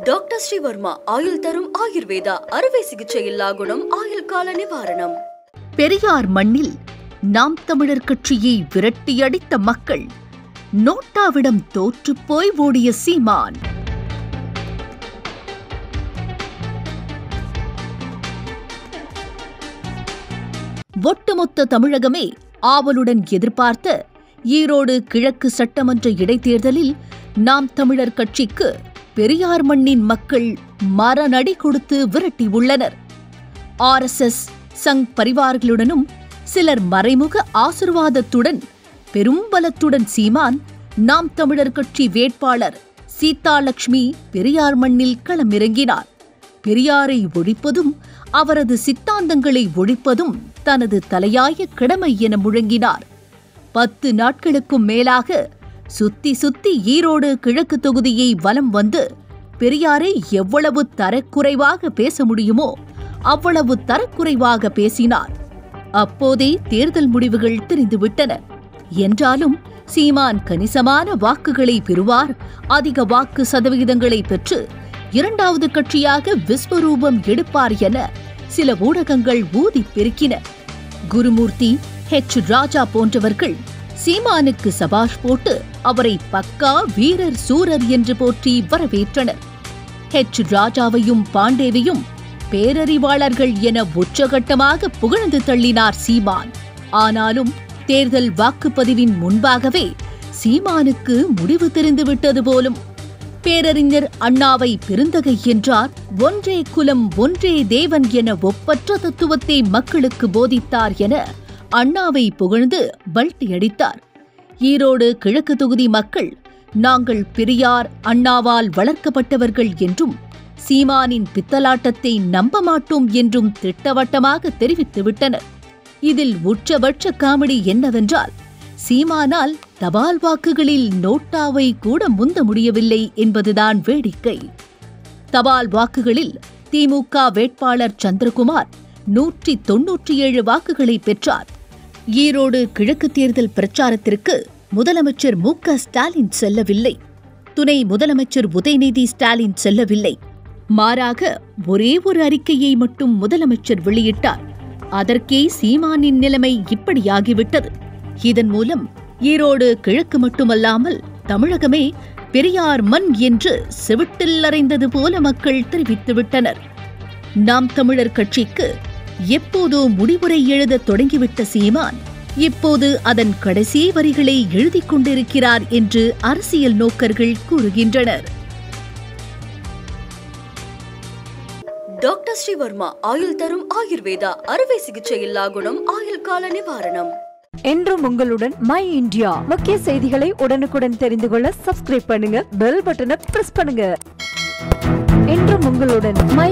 Doctor Sreevarma ஆயுள் தரும் ஆயுர்வேதா அறுவை சிகிச்சையில்லா குணம் ஆயுள் கால நிவாரணம். பெரியார் மண்ணில் நாம் தமிழர் கட்சியை விரட்டியடித்த மக்கள், நோட்டாவிடம் தோற்றுப்போய் ஓடிய சீமான். ஒட்டுமொத்த தமிழகமே ஆவலுடன் எதிர்பார்த்த ஈரோடு கிழக்கு சட்டமன்ற இடைத்தேர்தலில் நாம் தமிழர் கட்சிக்கு பெரியார் மண்ணின் மக்கள் மரநடி கொடுத்து விரட்டியுள்ளனர். RSS சங் பரிவார்களுடனும் சிலர் மறைமுக ஆசிர்வாதத்துடன் பெரும்பலத்துடன் சீமான் நாம் தமிழர் கட்சி வேட்பாளர் சீதாலட்சுமி பெரியார் மண்ணில் களமிறங்கினார். பெரியாரை ஒழிப்பதும் அவரது சித்தாந்தங்களை ஒழிப்பதும் தனது தலையாய கடமை என முழங்கினார். 10 நாட்களுக்கும் மேலாக சுத்தி சுத்தி ஈரோடு கிழக்கு தொகுதியை வலம் வந்து பெரியாரை எவ்வளவு தரக்குறைவாக பேச முடியுமோ அவ்வளவு தரக்குறைவாக பேசினார். அப்போதே தேர்தல் முடிவுகள் தெரிந்துவிட்டன. என்றாலும் சீமான் கணிசமான வாக்குகளை பெறுவார், அதிக வாக்கு சதவிகிதங்களை பெற்று 2வது கட்சியாக விஸ்வரூபம் எடுப்பார் என சில ஊடகங்கள் ஊதி பெருக்கின. குருமூர்த்தி, H. ராஜா போன்றவர்கள் சீமானுக்கு சபாஷ் போட்டு அவரை பக்கா வீரர் சூரர் என்று போற்றி வரவேற்றனர். H. ராஜாவையும் பாண்டேவையும் பேரறிவாளர்கள் என உச்சகட்டமாக புகழ்ந்து தள்ளினார் சீமான். ஆனாலும் தேர்தல் வாக்குப்பதிவின் முன்பாகவே சீமானுக்கு முடிவு தெரிந்துவிட்டது போலும். பேரறிஞர் அண்ணாவை பெருந்தகை என்றார், ஒன்றே குலம் ஒன்றே தேவன் என ஒப்பற்ற தத்துவத்தை மக்களுக்கு போதித்தார் என அண்ணாவை புகழ்ந்து பல்ட்டியடித்தார். ஈரோடு கிழக்கு தொகுதி மக்கள் நாங்கள் பெரியார் அண்ணாவால் வளர்க்கப்பட்டவர்கள் என்றும் சீமானின் பித்தலாட்டத்தை நம்ப மாட்டோம் என்றும் திட்டவட்டமாக தெரிவித்துவிட்டனர். இதில் உச்சபட்ச காமெடி என்னவென்றால், சீமானால் தபால் வாக்குகளில் நோட்டாவை கூட முந்த முடியவில்லை என்பதுதான் வேடிக்கை. தபால் வாக்குகளில் திமுக வேட்பாளர் சந்திரகுமார் 197 வாக்குகளை பெற்றார். ஈரோடு கிழக்கு தேர்தல் பிரச்சாரத்திற்கு முதலமைச்சர் மு.க. ஸ்டாலின் செல்லவில்லை. துணை முதலமைச்சர் உதயநிதி ஸ்டாலின் செல்லவில்லை. மாறாக ஒரே ஒரு அறிக்கையை மட்டும் முதலமைச்சர் வெளியிட்டார். அதற்கே சீமானின் நிலைமை இப்படியாகிவிட்டது. இதன் மூலம் ஈரோடு கிழக்கு மட்டுமல்லாமல் தமிழகமே பெரியார் மண் என்று செவிட்டில் அறைந்தது போல மக்கள் தெரிவித்துவிட்டனர். நாம் தமிழர் கட்சிக்கு எப்போதோ முடிவுரை எழுத தொடங்கிவிட்ட சீமான் இப்போது அதன் கடைசி வரிகளை எழுதிக் கொண்டிருக்கிறார் என்று அரசியல் நோக்கர்கள் கூறுகின்றனர். டாக்டர் ஸ்ரீவர்மா ஆயுள் தரும் ஆயுர்வேதா அறுவை சிகிச்சையில்லா குணம் ஆயுள் கால நிவாரணம். என்றும் உங்களுடன் மை இந்தியா. முக்கிய செய்திகளை உடனுக்குடன் தெரிந்து கொள்ள சப்ஸ்கிரைப் பண்ணுங்க, பெல் பட்டனை பிரஸ் பண்ணுங்க. என்றும் உங்களுடன் மை